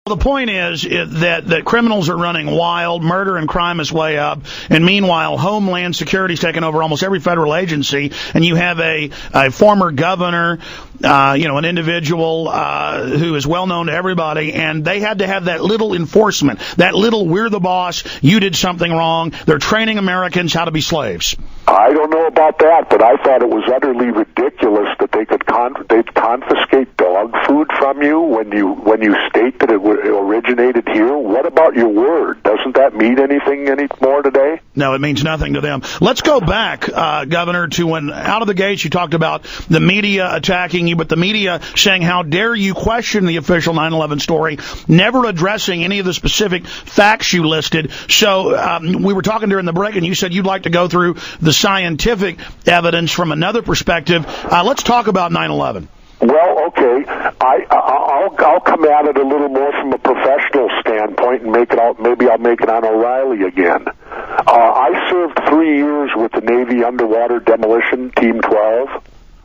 The point is that criminals are running wild, murder and crime is way up, and meanwhile, Homeland Security's taken over almost every federal agency, and you have a former governor, an individual who is well known to everybody, and they had to have that little enforcement, that little "we're the boss, you did something wrong." They're training Americans how to be slaves. I don't know about that, but I thought it was utterly ridiculous that they'd confiscate dog food from you when you state that it originated here. What about your word? Doesn't that mean anything anymore today? No, it means nothing to them. Let's go back, Governor, to when out of the gates you talked about the media attacking you, but the media saying, how dare you question the official 9/11 story, never addressing any of the specific facts you listed. So we were talking during the break, and you said you'd like to go through the scientific evidence from another perspective. Let's talk about 9/11. Well, okay. I'll come at it a little more from a professional standpoint and maybe I'll make it on O'Reilly again. I served 3 years with the Navy Underwater Demolition Team 12,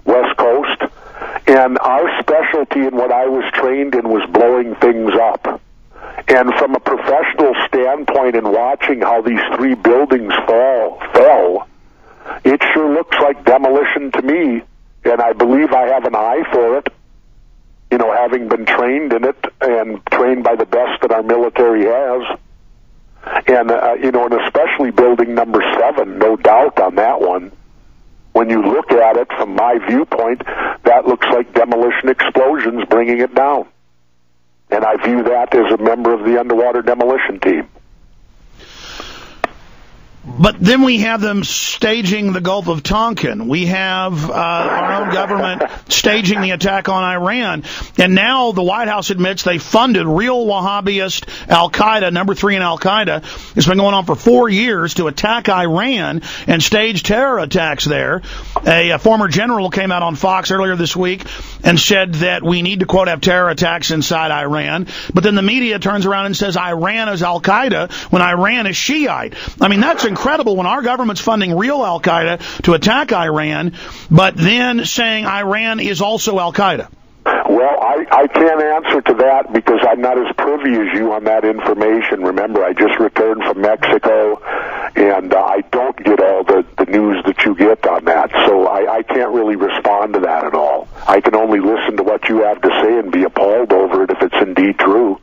West Coast, and our specialty and what I was trained in was blowing things up. And from a professional standpoint and watching how these 3 buildings fell, it sure looks like demolition to me. And I believe I have an eye for it, having been trained in it and trained by the best that our military has. And, and especially building number 7, no doubt on that one. When you look at it from my viewpoint, that looks like demolition explosions bringing it down. And I view that as a member of the underwater demolition team. But then we have them staging the Gulf of Tonkin. We have our own government staging the attack on Iran. And now the White House admits they funded real Wahhabist al-Qaeda, number 3 in al-Qaeda. It's been going on for 4 years to attack Iran and stage terror attacks there. A former general came out on Fox earlier this week and said that we need to, quote, have terror attacks inside Iran. But then the media turns around and says Iran is al-Qaeda when Iran is Shiite. I mean, that's incredible when our government's funding real al-Qaeda to attack Iran, but then saying Iran is also al-Qaeda. Well, I can't answer to that because I'm not as privy as you on that information. Remember, I just returned from Mexico, and I don't get all the news that you get on that, so I can't really respond to that at all. I can only listen to what you have to say and be appalled over it if it's indeed true.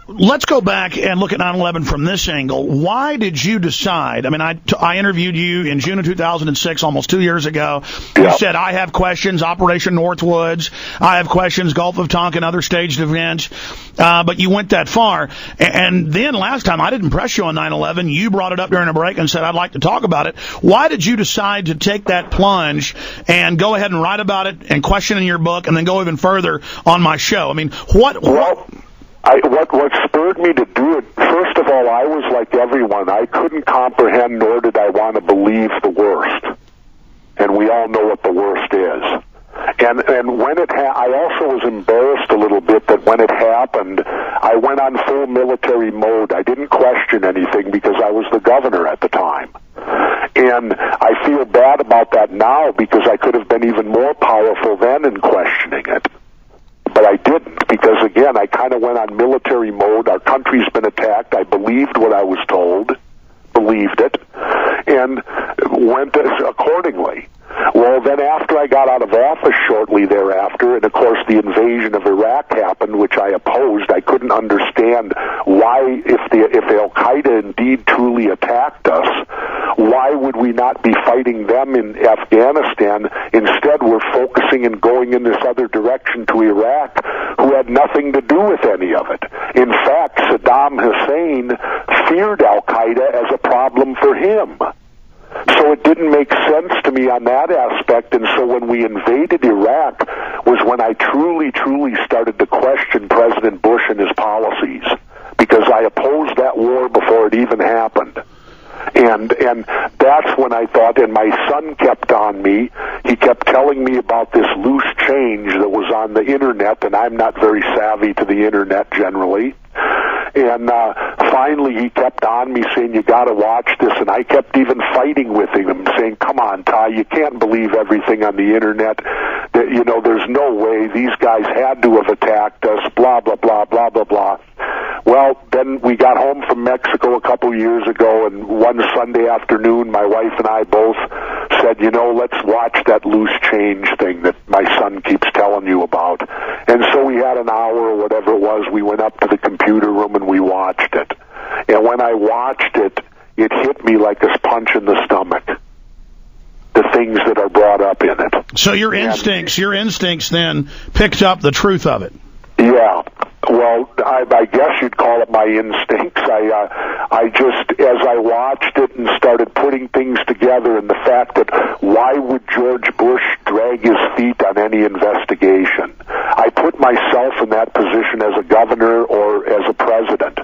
Let's go back and look at 9/11 from this angle. Why did you decide? I mean, I interviewed you in June of 2006, almost 2 years ago. You said, I have questions, Operation Northwoods. I have questions, Gulf of Tonkin, other staged events. But you went that far. And then last time, I didn't press you on 9/11. You brought it up during a break and said, I'd like to talk about it. Why did you decide to take that plunge and go ahead and write about it and question in your book and then go even further on my show? I mean, what spurred me to do it, first of all, I was like everyone. I couldn't comprehend, nor did I want to believe the worst. And we all know what the worst is. And when I also was embarrassed a little bit that when it happened, I went on full military mode. I didn't question anything because I was the governor at the time. And I feel bad about that now because I could have been even more powerful then in questioning it. But I didn't because, again, I kind of went on military mode. Our country's been attacked. I believed what I was told, believed it, and went accordingly. Well, then after I got out of office shortly thereafter, and of course the invasion of Iraq happened, which I opposed, I couldn't understand why, if Al-Qaeda indeed truly attacked us, why would we not be fighting them in Afghanistan? Instead, we're focusing and going in this other direction to Iraq, who had nothing to do with any of it. In fact, Saddam Hussein feared Al-Qaeda as a problem for him. So it didn't make sense to me on that aspect, and so when we invaded Iraq was when I truly started to question President Bush and his policies, because I opposed that war before it even happened. And that's when I thought, and my son kept on me, he kept telling me about this loose change that was on the internet, and I'm not very savvy to the internet generally. And finally he kept on me saying, you got to watch this, and I kept even fighting with him, saying, come on, Ty, you can't believe everything on the internet. There's no way these guys had to have attacked us, blah, blah, blah, blah, blah, blah. Well, then we got home from Mexico a couple years ago, and one Sunday afternoon, my wife and I both said, let's watch that loose change thing that my son keeps telling you about. And so we had an hour or whatever it was. We went up to the computer room and we watched it. And when I watched it, it hit me like a punch in the stomach. The things that are brought up in it. So your instincts then picked up the truth of it. Yeah. Well, I guess you'd call it my instincts. I just, as I watched it and started putting things together, and the fact that why would George Bush drag his feet on any investigation? I put myself in that position as a governor or as a president.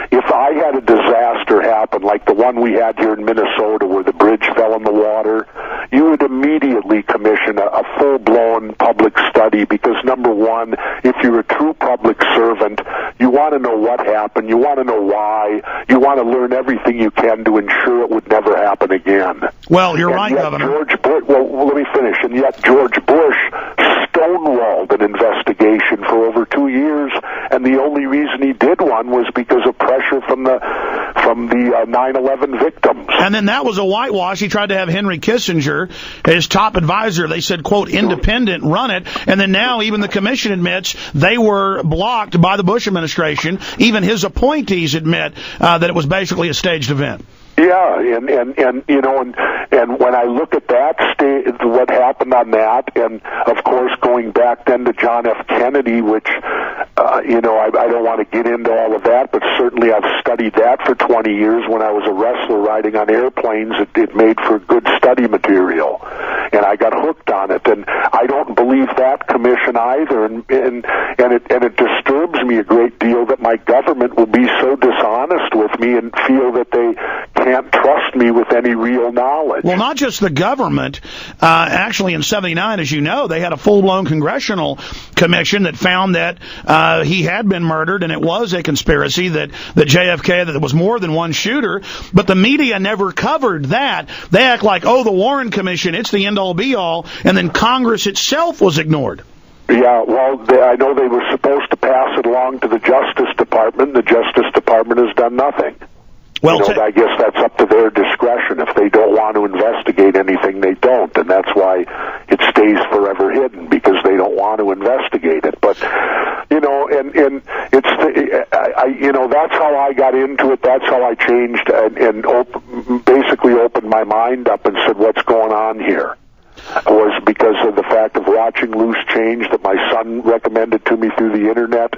If I had a disaster happen, like the one we had here in Minnesota where the bridge fell in the water, you would immediately commission a full-blown public study because, number one, if you're a true public servant, you want to know what happened, you want to know why, you want to learn everything you can to ensure it would never happen again. Well, you're right, Governor. Let me finish. And yet George Bush stonewalled an investigation for over 2 years, and the only reason he did one was because of pressure from the 9/11 victims. And then that was a whitewash. He tried to have Henry Kissinger, his top advisor, they said, quote, independent, run it. And then now even the commission admits they were blocked by the Bush administration. Even his appointees admit that it was basically a staged event. Yeah, and when I look at that, what happened on that, and of course going back then to John F. Kennedy, which, I don't want to get into all of that, but certainly I've studied that for 20 years. When I was a wrestler riding on airplanes, it made for good study material, and I got hooked on it. And I don't believe that commission either, and it disturbs me a great deal that my government will be so dishonest with me and feel that they can't trust me with any real knowledge. Well, not just the government. Actually, in '79, as you know, they had a full-blown congressional commission that found that he had been murdered, and it was a conspiracy, that JFK, that there was more than one shooter, but the media never covered that. They act like, the Warren Commission, it's the end-all, be-all, and then Congress itself was ignored. Yeah, well, I know they were supposed to pass it along to the Justice Department. The Justice Department has done nothing. Well, I guess that's up to their discretion. If they don't want to investigate anything, they don't, and that's why it stays forever hidden, because they don't want to investigate it. But and it's that's how I got into it. That's how I changed and basically opened my mind up and said, "What's going on here?" Was because of the fact of watching Loose Change that my son recommended to me through the internet,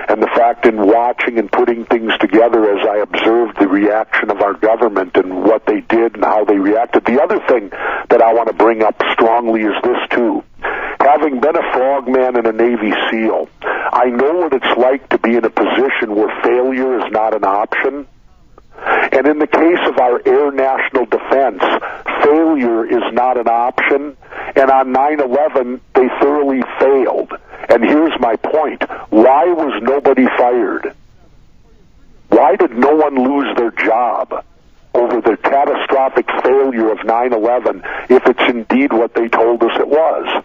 and the fact in watching and putting things together as I observed the reaction of our government and what they did and how they reacted. The other thing that I want to bring up strongly is this too. Having been a frogman and a Navy SEAL, I know what it's like to be in a position where failure is not an option. And in the case of our air national defense, failure is not an option. And on 9/11, they thoroughly failed. And here's my point. Why was nobody fired? Why did no one lose their job over the catastrophic failure of 9/11 if it's indeed what they told us it was?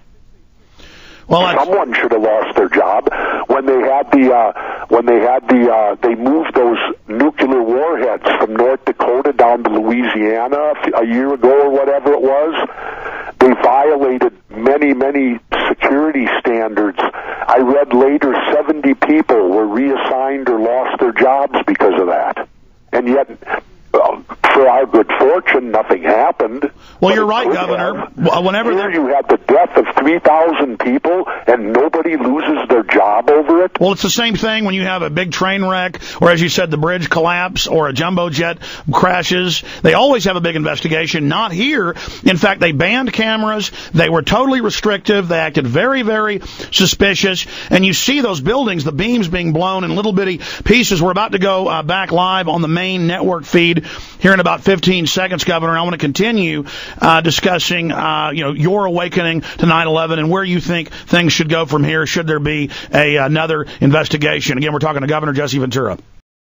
Well, someone should have lost their job when they had they moved those nuclear warheads from North Dakota down to Louisiana a year ago or whatever it was. They violated many security standards. I read later 70 people were reassigned or lost their jobs because of that. And yet, for our good fortune, nothing happened. Well, you're right, Governor. Here you have the death of 3,000 people, and nobody loses their job over it. Well, it's the same thing when you have a big train wreck, or as you said, the bridge collapse, or a jumbo jet crashes. They always have a big investigation. Not here. In fact, they banned cameras. They were totally restrictive. They acted very, very suspicious. And you see those buildings, the beams being blown in little bitty pieces. We're about to go back live on the main network feed here in about 15 seconds, Governor. I want to continue discussing, your awakening to 9/11 and where you think things should go from here. Should there be another investigation? Again, we're talking to Governor Jesse Ventura.